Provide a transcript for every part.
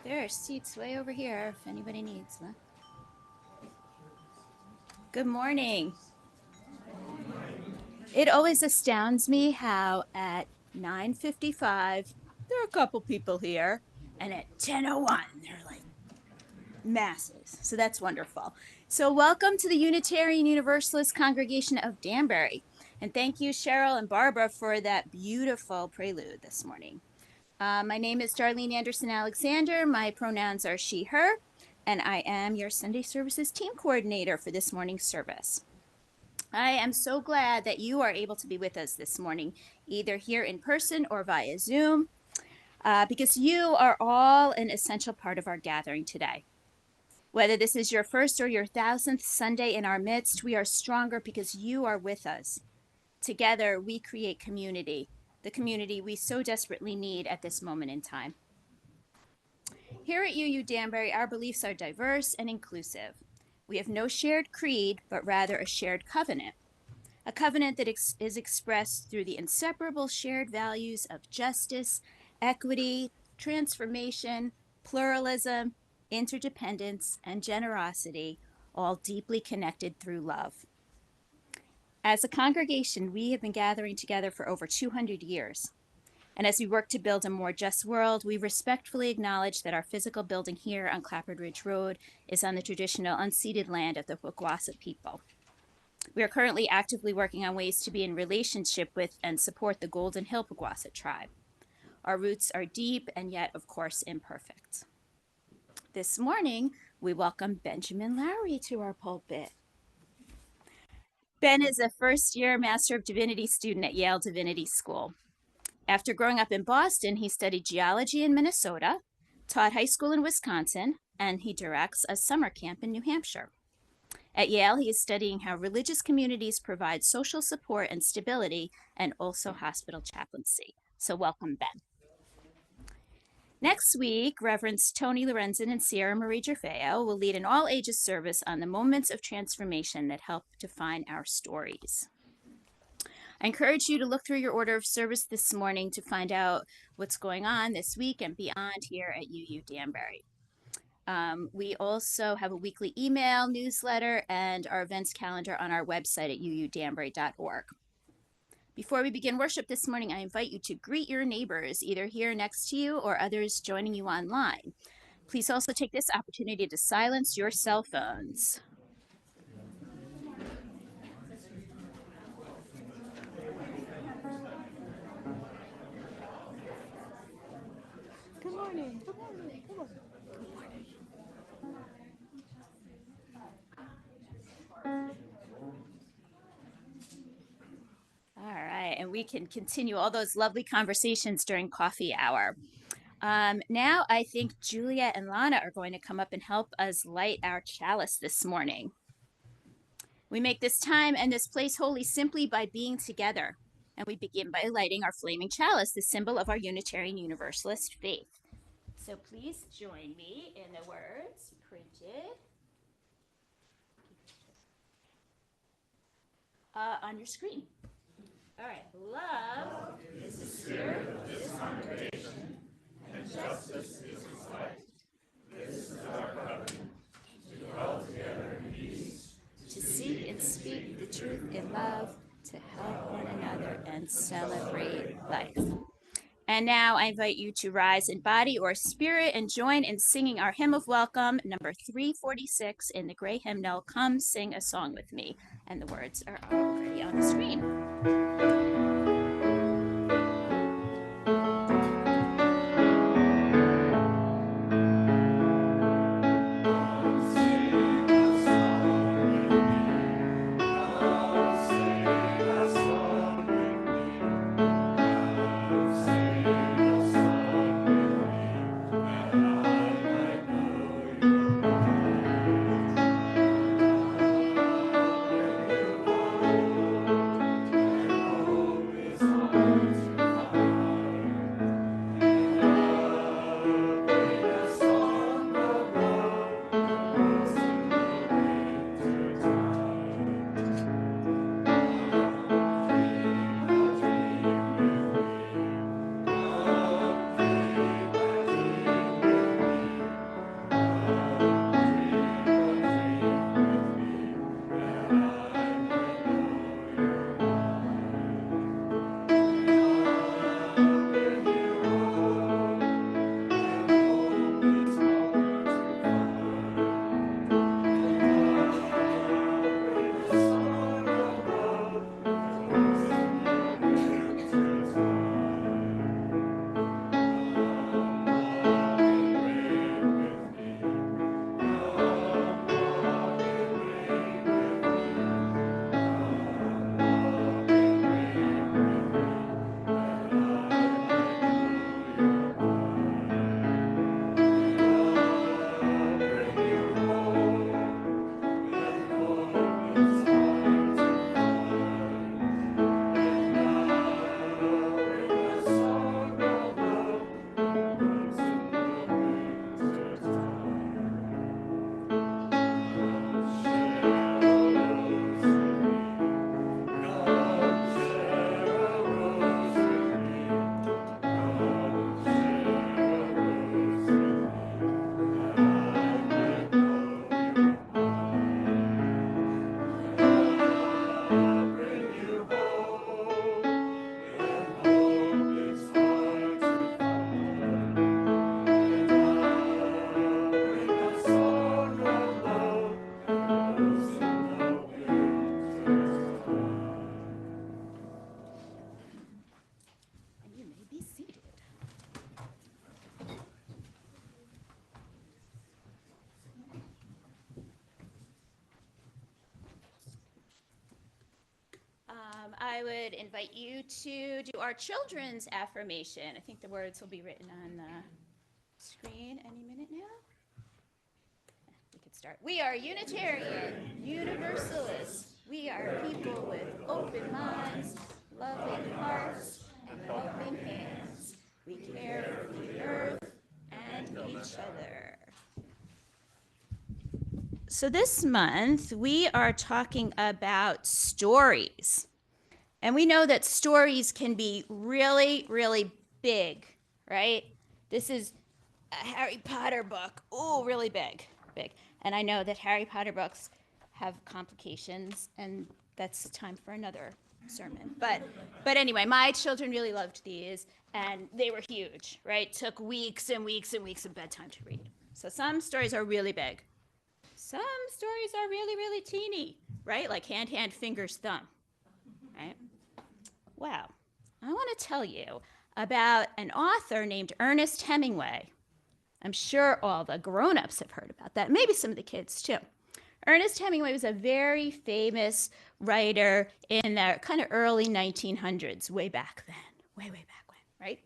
There are seats way over here if anybody needs them. Good morning. It always astounds me how at 9:55 there are a couple people here, and at 10:01 they're like masses. So that's wonderful. So welcome to the Unitarian Universalist Congregation of Danbury, and thank you Cheryl and Barbara for that beautiful prelude this morning. My name is Darlene Anderson Alexander. My pronouns are she, her, and I am your Sunday Services team coordinator for this morning's service. I am so glad that you are able to be with us this morning, either here in person or via Zoom, because you are all an essential part of our gathering today. Whether this is your first or your 1000th Sunday in our midst, we are stronger because you are with us. Together, we create community, the community we so desperately need at this moment in time. Here at UU Danbury, our beliefs are diverse and inclusive. We have no shared creed, but rather a shared covenant. A covenant that is expressed through the inseparable shared values of justice, equity, transformation, pluralism, interdependence, and generosity, all deeply connected through love. As a congregation, we have been gathering together for over 200 years. And as we work to build a more just world, we respectfully acknowledge that our physical building here on Clapham Ridge Road is on the traditional unceded land of the Wigwassa people. We are currently actively working on ways to be in relationship with and support the Golden Hill Wigwassa tribe. Our roots are deep and yet, of course, imperfect. This morning, we welcome Benjamin Lowry to our pulpit. Ben is a first-year Master of Divinity student at Yale Divinity School. After growing up in Boston, he studied geology in Minnesota, taught high school in Wisconsin, and he directs a summer camp in New Hampshire. At Yale, he is studying how religious communities provide social support and stability, and also hospital chaplaincy. So welcome, Ben. Next week, Reverends Tony Lorenzen and Sierra Marie Gerfeo will lead an all-ages service on the moments of transformation that help define our stories. I encourage you to look through your order of service this morning to find out what's going on this week and beyond here at UU Danbury. We also have a weekly email, newsletter, and our events calendar on our website at uudanbury.org. Before we begin worship this morning, I invite you to greet your neighbors, either here next to you or others joining you online. Please also take this opportunity to silence your cell phones. Good morning. Good morning. Good morning. Good morning. All right, and we can continue all those lovely conversations during coffee hour. Now I think Julia and Lana are going to come up and help us light our chalice this morning. We make this time and this place holy simply by being together. And we begin by lighting our flaming chalice, the symbol of our Unitarian Universalist faith. So please join me in the words printed on your screen. All right, love is the spirit of this congregation, and justice is its light. This is our covenant, to dwell together in peace, to seek and speak the truth in love, to help one another and celebrate life. And now I invite you to rise in body or spirit and join in singing our hymn of welcome, number 346 in the Gray Hymnal, Come Sing a Song with Me. And the words are already on the screen. I would invite you to do our children's affirmation. I think the words will be written on the screen any minute now. We could start. We are Unitarian, Universalists. We are people with open minds, loving hearts, and helping hands. We care for the earth and each other. So this month, we are talking about stories. And we know that stories can be really, really big, right? This is a Harry Potter book. Oh, really big, big. And I know that Harry Potter books have complications, and that's time for another sermon. But anyway, my children really loved these, and they were huge, right? Took weeks and weeks and weeks of bedtime to read. So some stories are really big. Some stories are really, really teeny, right? Like hand, fingers, thumb, right? Well, I want to tell you about an author named Ernest Hemingway. I'm sure all the grown-ups have heard about that, maybe some of the kids too. Ernest Hemingway was a very famous writer in the kind of early 1900s, way back then, way back when, right?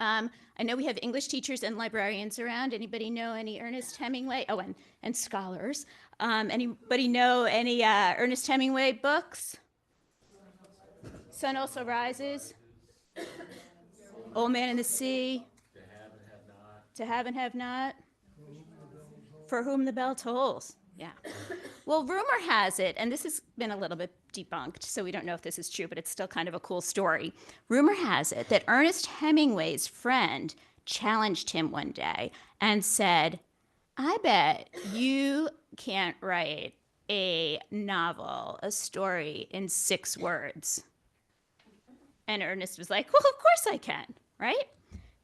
I know we have English teachers and librarians around. Anybody know any Ernest Hemingway? Oh, and scholars. Anybody know any Ernest Hemingway books? Sun Also Rises, Old Man and the Sea, To Have and Have Not, For Whom the Bell Tolls. Yeah. Well, rumor has it, and this has been a little bit debunked, so we don't know if this is true, but it's still kind of a cool story. Rumor has it that Ernest Hemingway's friend challenged him one day and said, I bet you can't write a novel, a story in 6 words. And Ernest was like, well, of course I can, right?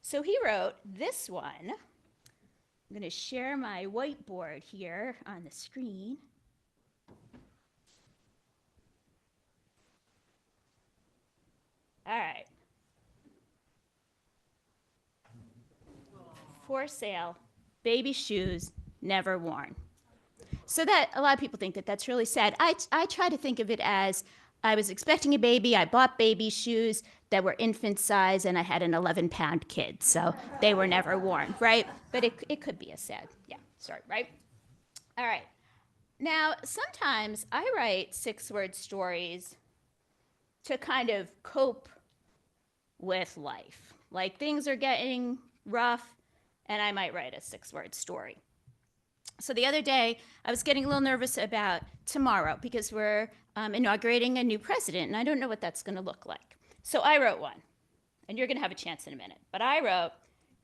So he wrote this one. I'm going to share my whiteboard here on the screen. All right. For sale, baby shoes never worn. So that a lot of people think that that's really sad. I try to think of it as I was expecting a baby, I bought baby shoes that were infant size, and I had an 11-pound kid, so they were never worn, right? But it could be a sad, story, right? All right. Now, sometimes I write 6-word stories to kind of cope with life. Like things are getting rough, and I might write a 6-word story. So the other day, I was getting a little nervous about tomorrow because we're inaugurating a new president, and I don't know what that's going to look like. So I wrote one, and you're going to have a chance in a minute. But I wrote,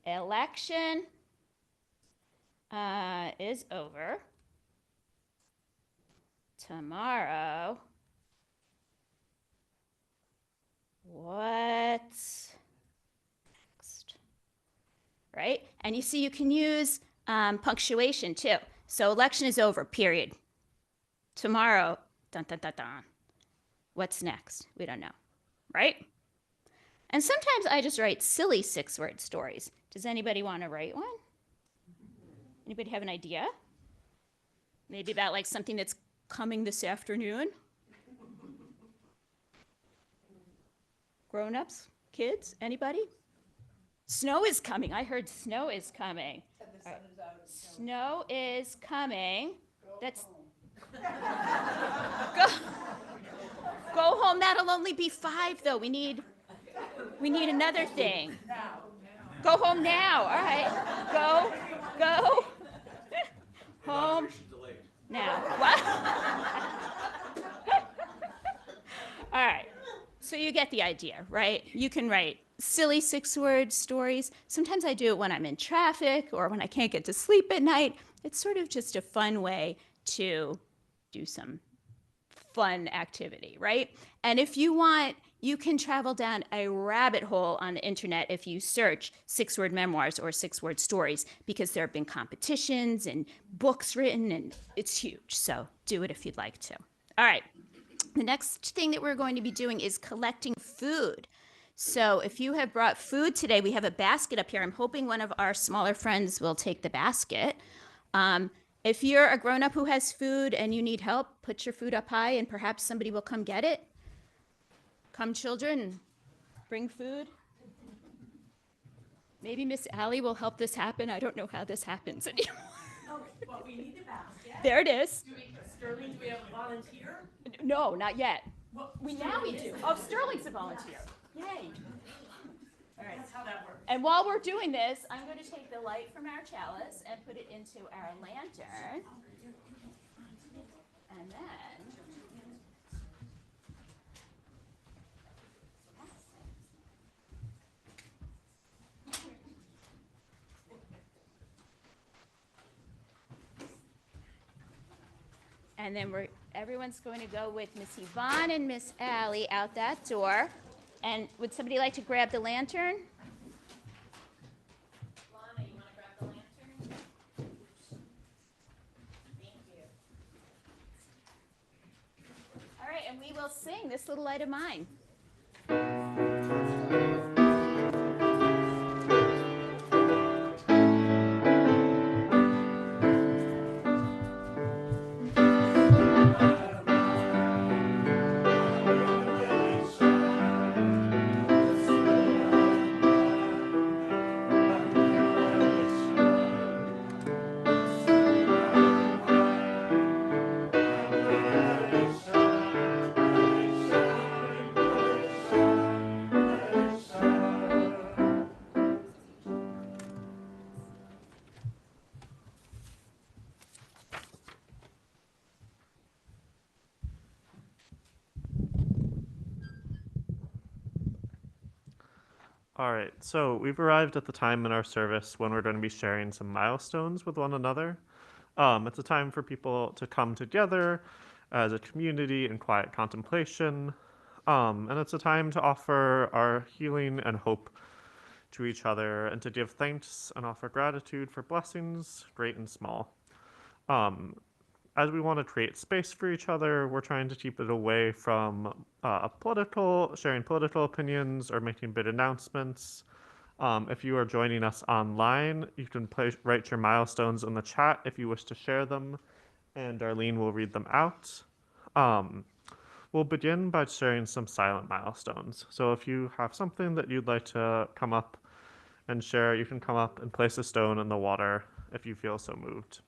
election is over. Tomorrow, what's next? Right? And you see, you can use punctuation too. So election is over, period. Tomorrow, dun, dun, dun, dun. What's next? We don't know, right? And sometimes I just write silly 6-word stories. Does anybody want to write one? Anybody have an idea? Maybe about like something that's coming this afternoon? Grown-ups? Kids? Anybody? Snow is coming. I heard snow is coming. And the sun is out. Snow is coming. That's go home. That'll only be 5 though. We need another thing. Now. Go home now. All right. Go home now. What? All right. So you get the idea, right? You can write silly 6-word stories. Sometimes I do it when I'm in traffic or when I can't get to sleep at night. It's sort of just a fun way to do some fun activity, right? And if you want, you can travel down a rabbit hole on the internet if you search 6-word memoirs or 6-word stories, because there have been competitions and books written, and it's huge. So do it if you'd like to. All right. The next thing that we're going to be doing is collecting food. So if you have brought food today, we have a basket up here. I'm hoping one of our smaller friends will take the basket. If you're a grown-up who has food and you need help, put your food up high and perhaps somebody will come get it. Come, children, bring food. Maybe Miss Allie will help this happen. I don't know how this happens anymore. Oh, well, we need the basket. There it is. Sterling, do we have a volunteer? No, not yet. Well, Now we do. Oh, Sterling's a volunteer. Yay. All right. That's how that works. And while we're doing this, I'm going to take the light from our chalice and put it into our lantern. And then everyone's going to go with Miss Yvonne and Miss Allie out that door. And would somebody like to grab the lantern? Lana, you want to grab the lantern? Thank you. All right, and we will sing This Little Light of Mine. All right, so we've arrived at the time in our service when we're going to be sharing some milestones with one another. It's a time for people to come together as a community in quiet contemplation, and it's a time to offer our healing and hope to each other and to give thanks and offer gratitude for blessings, great and small. Um, as we want to create space for each other, we're trying to keep it away from sharing political opinions or making big announcements. If you are joining us online, you can write your milestones in the chat if you wish to share them, and Darlene will read them out. Um, we'll begin by sharing some silent milestones. So if you have something that you'd like to come up and share, you can come up and place a stone in the water if you feel so moved.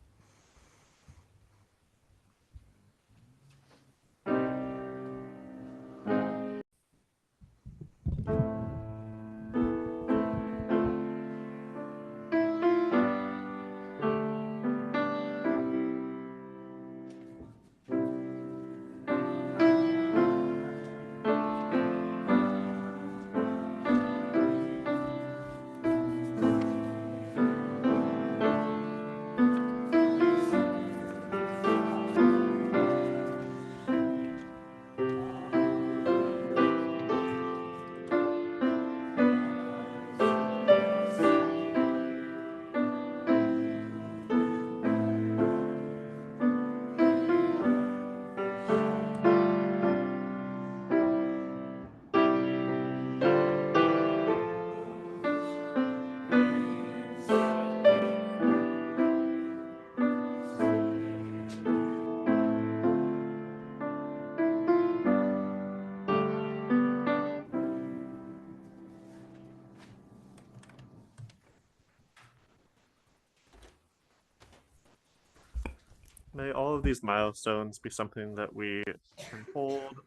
May all of these milestones be something that we can hold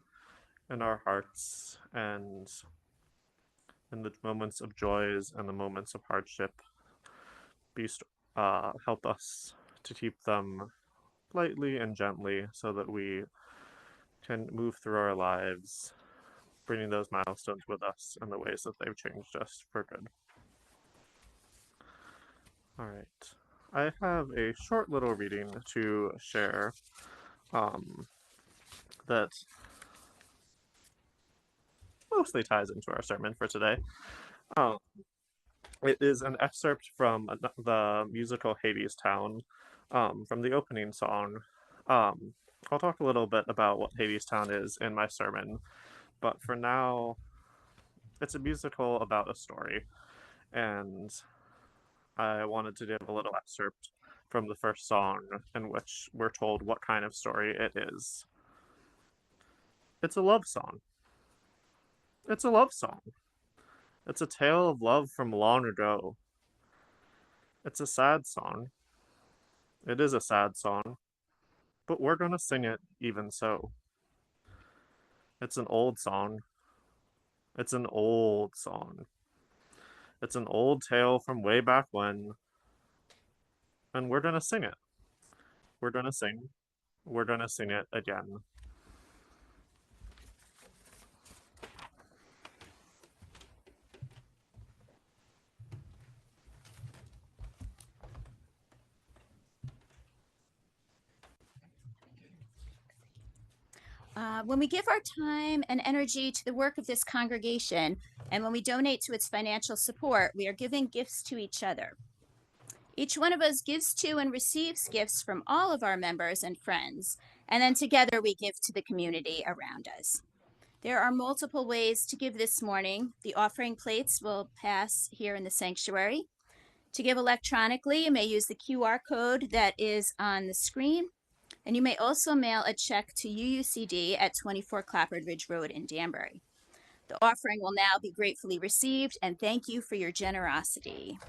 in our hearts and in the moments of joys and the moments of hardship, help us to keep them lightly and gently so that we can move through our lives, bringing those milestones with us in the ways that they've changed us for good. All right. I have a short little reading to share that mostly ties into our sermon for today. Um, it is an excerpt from the musical Hadestown, from the opening song. I'll talk a little bit about what Hadestown is in my sermon, but for now, it's a musical about a story, and I wanted to give a little excerpt from the first song in which we're told what kind of story it is. It's a love song. It's a love song. It's a tale of love from long ago. It's a sad song. It is a sad song, but we're gonna sing it even so. It's an old song. It's an old song. It's an old tale from way back when, and we're gonna sing it. We're gonna sing. We're gonna sing it again. When we give our time and energy to the work of this congregation, and when we donate to its financial support, we are giving gifts to each other. Each one of us gives to and receives gifts from all of our members and friends, and then together we give to the community around us. There are multiple ways to give this morning. The offering plates will pass here in the sanctuary. To give electronically, you may use the QR code that is on the screen. And you may also mail a check to UUCD at 24 Claphard Ridge Road in Danbury. The offering will now be gratefully received, and thank you for your generosity.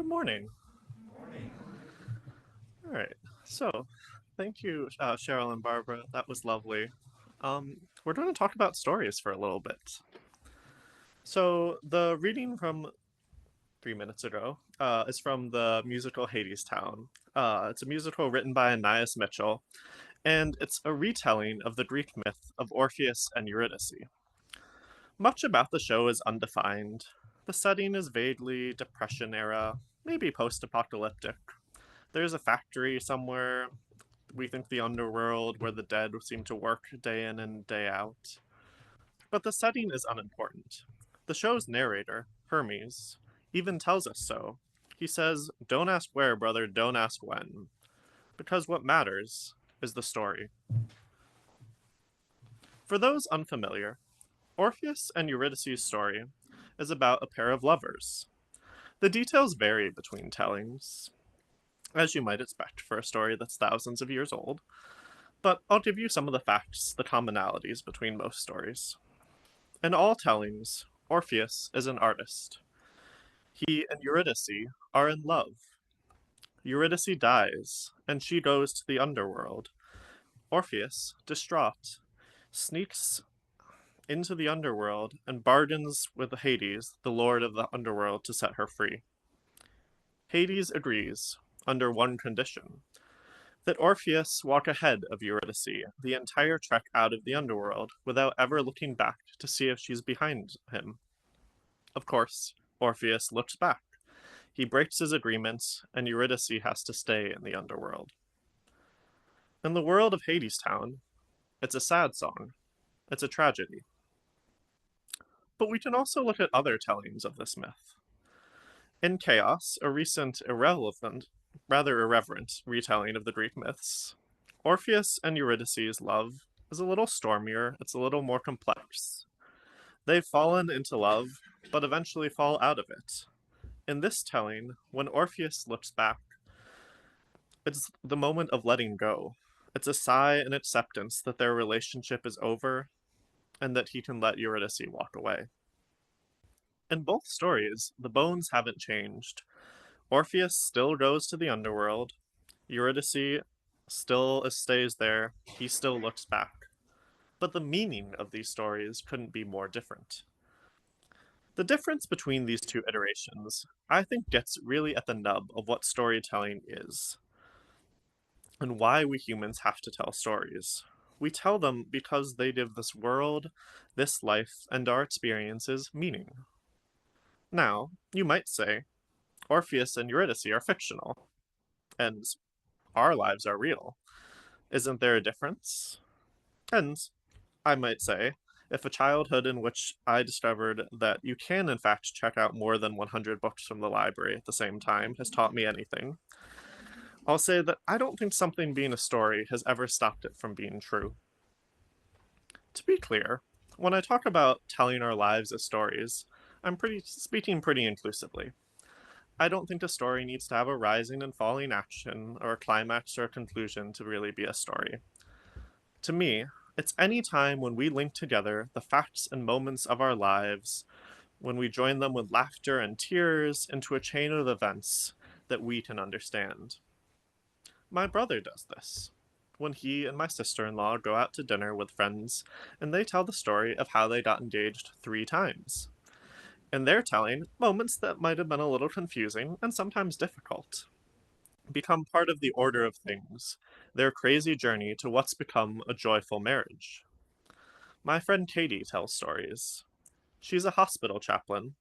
morning. All right. So, thank you, Cheryl and Barbara. That was lovely. We're going to talk about stories for a little bit. So, the reading from 3 minutes ago is from the musical Hadestown. It's a musical written by Anais Mitchell, and it's a retelling of the Greek myth of Orpheus and Eurydice. Much about the show is undefined. The setting is vaguely Depression era, maybe post apocalyptic. There's a factory somewhere. We think the underworld where the dead seem to work day in and day out. But the setting is unimportant. The show's narrator, Hermes, even tells us so. He says, "Don't ask where, brother, don't ask when." Because what matters is the story. For those unfamiliar, Orpheus and Eurydice's story is about a pair of lovers. The details vary between tellings, as you might expect for a story that's thousands of years old, but I'll give you some of the facts, the commonalities between most stories. In all tellings, Orpheus is an artist. He and Eurydice are in love. Eurydice dies, and she goes to the underworld. Orpheus, distraught, sneaks into the underworld and bargains with Hades, the lord of the underworld, to set her free. Hades agrees, under one condition, that Orpheus walk ahead of Eurydice the entire trek out of the underworld without ever looking back to see if she's behind him. Of course, Orpheus looks back. He breaks his agreements, and Eurydice has to stay in the underworld. In the world of Hadestown, it's a sad song. It's a tragedy. But we can also look at other tellings of this myth. In Chaos, a recent rather irreverent retelling of the Greek myths, Orpheus and Eurydice's love is a little stormier, it's a little more complex. They've fallen into love, but eventually fall out of it. In this telling, when Orpheus looks back, it's the moment of letting go. It's a sigh and acceptance that their relationship is over and that he can let Eurydice walk away. In both stories, the bones haven't changed. Orpheus still goes to the underworld. Eurydice still stays there. He still looks back. But the meaning of these stories couldn't be more different. The difference between these two iterations, I think, gets really at the nub of what storytelling is and why we humans have to tell stories. We tell them because they give this world, this life, and our experiences meaning. Now, you might say, Orpheus and Eurydice are fictional, and our lives are real. Isn't there a difference? And I might say, if a childhood in which I discovered that you can, in fact, check out more than 100 books from the library at the same time has taught me anything, I'll say that I don't think something being a story has ever stopped it from being true. To be clear, when I talk about telling our lives as stories, I'm speaking pretty inclusively. I don't think a story needs to have a rising and falling action, or a climax or a conclusion to really be a story. To me, it's any time when we link together the facts and moments of our lives, when we join them with laughter and tears into a chain of events that we can understand. My brother does this. When he and my sister-in-law go out to dinner with friends, and they tell the story of how they got engaged 3 times. And they're telling moments that might have been a little confusing and sometimes difficult become part of the order of things, their crazy journey to what's become a joyful marriage. My friend Katie tells stories. She's a hospital chaplain,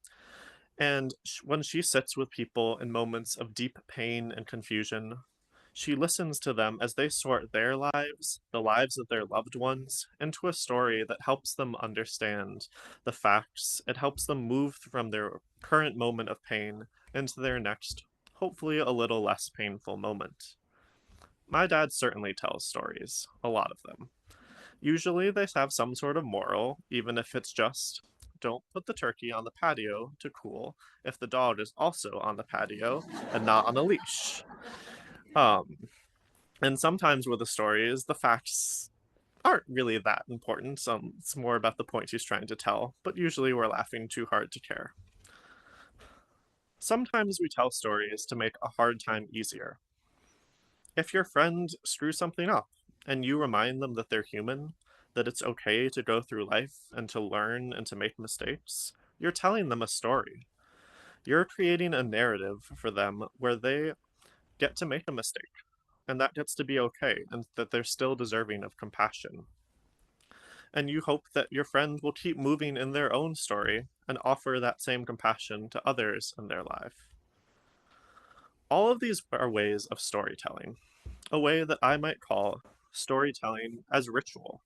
and when she sits with people in moments of deep pain and confusion, she listens to them as they sort their lives, the lives of their loved ones, into a story that helps them understand the facts. It helps them move from their current moment of pain into their next, hopefully a little less painful moment. My dad certainly tells stories, a lot of them. Usually they have some sort of moral, even if it's just, don't put the turkey on the patio to cool if the dog is also on the patio and not on a leash. And sometimes with the stories, the facts aren't really that important. It's more about the point he's trying to tell, but usually we're laughing too hard to care. Sometimes we tell stories to make a hard time easier. If your friend screws something up and you remind them that they're human, that it's okay to go through life and to learn and to make mistakes, you're telling them a story. You're creating a narrative for them where they get to make a mistake and that gets to be okay and that they're still deserving of compassion. And you hope that your friend will keep moving in their own story and offer that same compassion to others in their life. All of these are ways of storytelling, a way that I might call storytelling as ritual.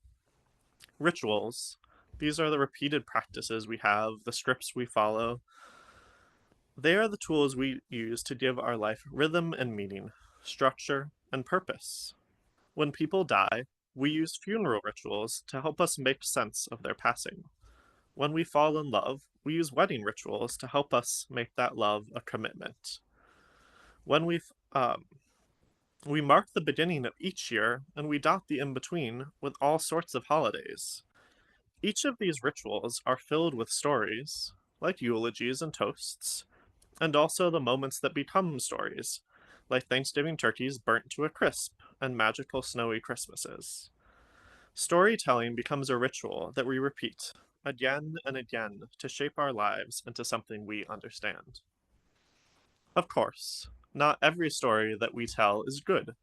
Rituals, these are the repeated practices we have, the scripts we follow. They are the tools we use to give our life rhythm and meaning, structure and purpose. When people die, we use funeral rituals to help us make sense of their passing. When we fall in love, we use wedding rituals to help us make that love a commitment. When we mark the beginning of each year and we dot the in between with all sorts of holidays. Each of these rituals are filled with stories, like eulogies and toasts, and also the moments that become stories, like Thanksgiving turkeys burnt to a crisp and magical snowy Christmases. Storytelling becomes a ritual that we repeat again and again to shape our lives into something we understand. Of course, not every story that we tell is good.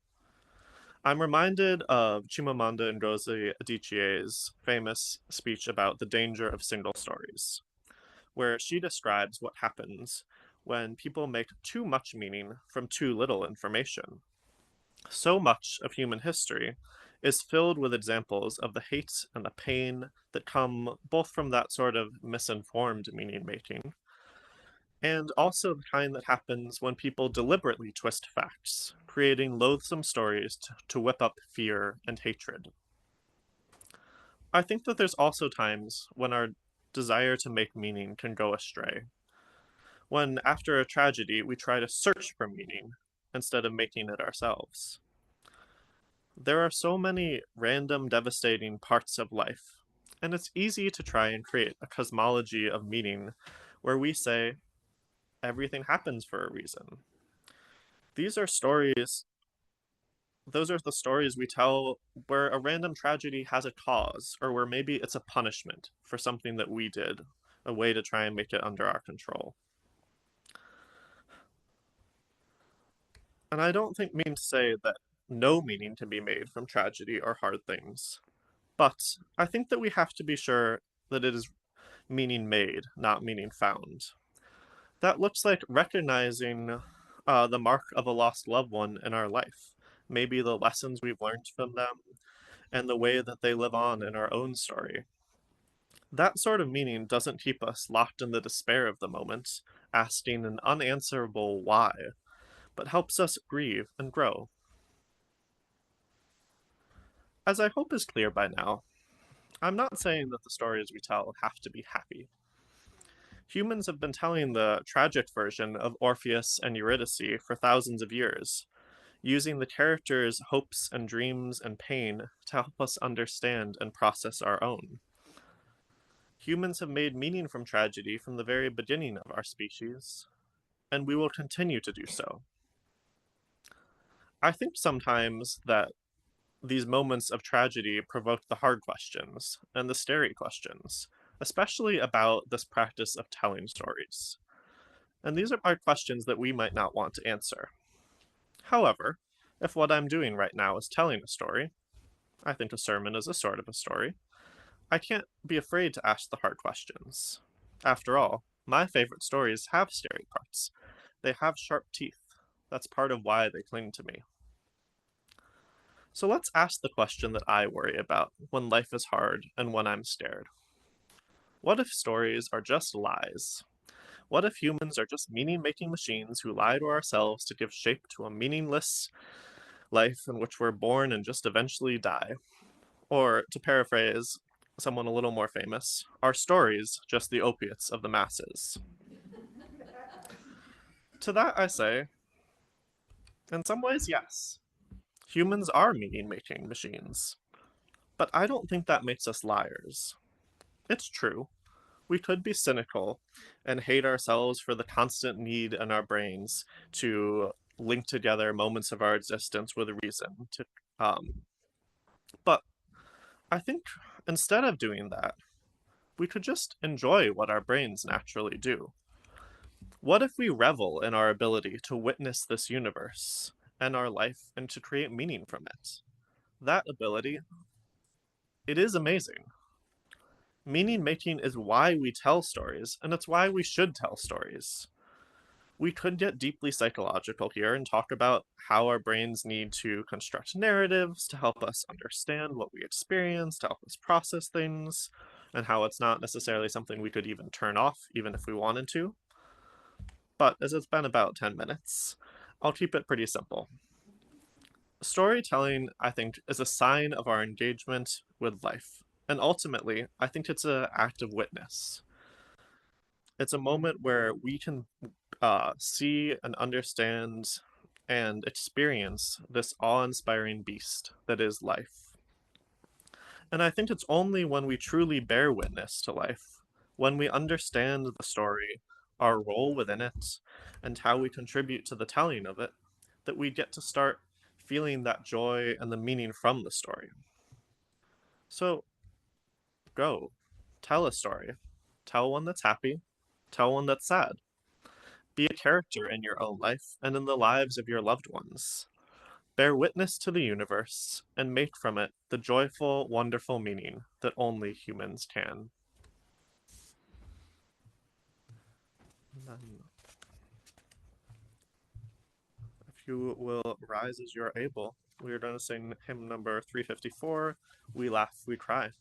I'm reminded of Chimamanda Ngozi Adichie's famous speech about the danger of single stories, where she describes what happens when people make too much meaning from too little information. So much of human history is filled with examples of the hate and the pain that come both from that sort of misinformed meaning making and also the kind that happens when people deliberately twist facts, creating loathsome stories to whip up fear and hatred. I think that there's also times when our desire to make meaning can go astray. When, after a tragedy, we try to search for meaning instead of making it ourselves. There are so many random, devastating parts of life, and it's easy to try and create a cosmology of meaning where we say, everything happens for a reason. These are stories, those are the stories we tell where a random tragedy has a cause, or where maybe it's a punishment for something that we did, a way to try and make it under our control. And I don't think mean to say that no meaning can be made from tragedy or hard things, but I think that we have to be sure that it is meaning made, not meaning found. That looks like recognizing the mark of a lost loved one in our life, maybe the lessons we've learned from them, and the way that they live on in our own story. That sort of meaning doesn't keep us locked in the despair of the moment, asking an unanswerable why, but helps us grieve and grow. As I hope is clear by now, I'm not saying that the stories we tell have to be happy. Humans have been telling the tragic version of Orpheus and Eurydice for thousands of years, using the characters' hopes and dreams and pain to help us understand and process our own. Humans have made meaning from tragedy from the very beginning of our species, and we will continue to do so. I think sometimes that these moments of tragedy provoke the hard questions and the scary questions, especially about this practice of telling stories. And these are questions that we might not want to answer. However, if what I'm doing right now is telling a story, I think a sermon is a sort of a story, I can't be afraid to ask the hard questions. After all, my favorite stories have scary parts. They have sharp teeth. That's part of why they cling to me. So let's ask the question that I worry about when life is hard and when I'm scared. What if stories are just lies? What if humans are just meaning making machines who lie to ourselves to give shape to a meaningless life in which we're born and just eventually die? Or, to paraphrase someone a little more famous, are stories just the opiates of the masses? To that I say, in some ways, yes. Humans are meaning making machines. But I don't think that makes us liars. It's true. We could be cynical and hate ourselves for the constant need in our brains to link together moments of our existence with a reason to um but I think instead of doing that, we could just enjoy what our brains naturally do. What if we revel in our ability to witness this universe and our life and to create meaning from it? That ability, it is amazing. Meaning making is why we tell stories, and it's why we should tell stories. We could get deeply psychological here and talk about how our brains need to construct narratives to help us understand what we experience, to help us process things, and how it's not necessarily something we could even turn off, even if we wanted to. But as it's been about 10 minutes, I'll keep it pretty simple. Storytelling, I think, is a sign of our engagement with life. And ultimately, I think it's an act of witness. It's a moment where we can see and understand and experience this awe inspiring beast that is life. And I think it's only when we truly bear witness to life, when we understand the story, our role within it, and how we contribute to the telling of it, that we get to start feeling that joy and the meaning from the story. So go, tell a story. Tell one that's happy, tell one that's sad. Be a character in your own life and in the lives of your loved ones. Bear witness to the universe and make from it the joyful, wonderful meaning that only humans can. If you will rise as you are able, we are going to sing hymn number 354, We Laugh, We Cry.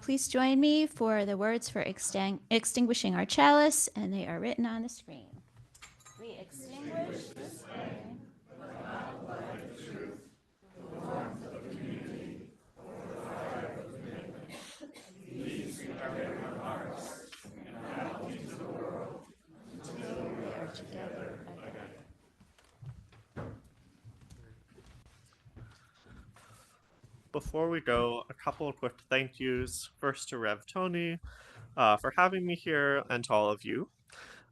Please join me for the words for extinguishing our chalice, and they are written on the screen. We extinguish this flame. Until we are together again. Before we go, a couple of quick thank yous. First to Rev Tony for having me here, and to all of you.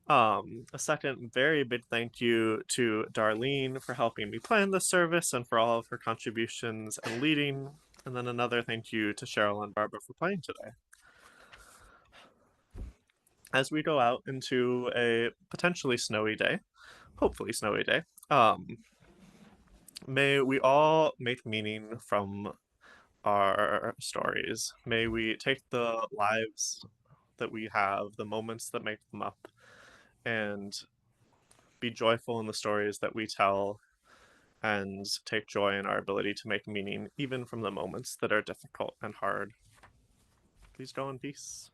A second very big thank you to Darlene for helping me plan the service and for all of her contributions and leading. And then another thank you to Cheryl and Barbara for playing today. As we go out into a potentially snowy day, hopefully snowy day, may we all make meaning from our stories. May we take the lives that we have, the moments that make them up, and be joyful in the stories that we tell and take joy in our ability to make meaning even from the moments that are difficult and hard. Please go in peace.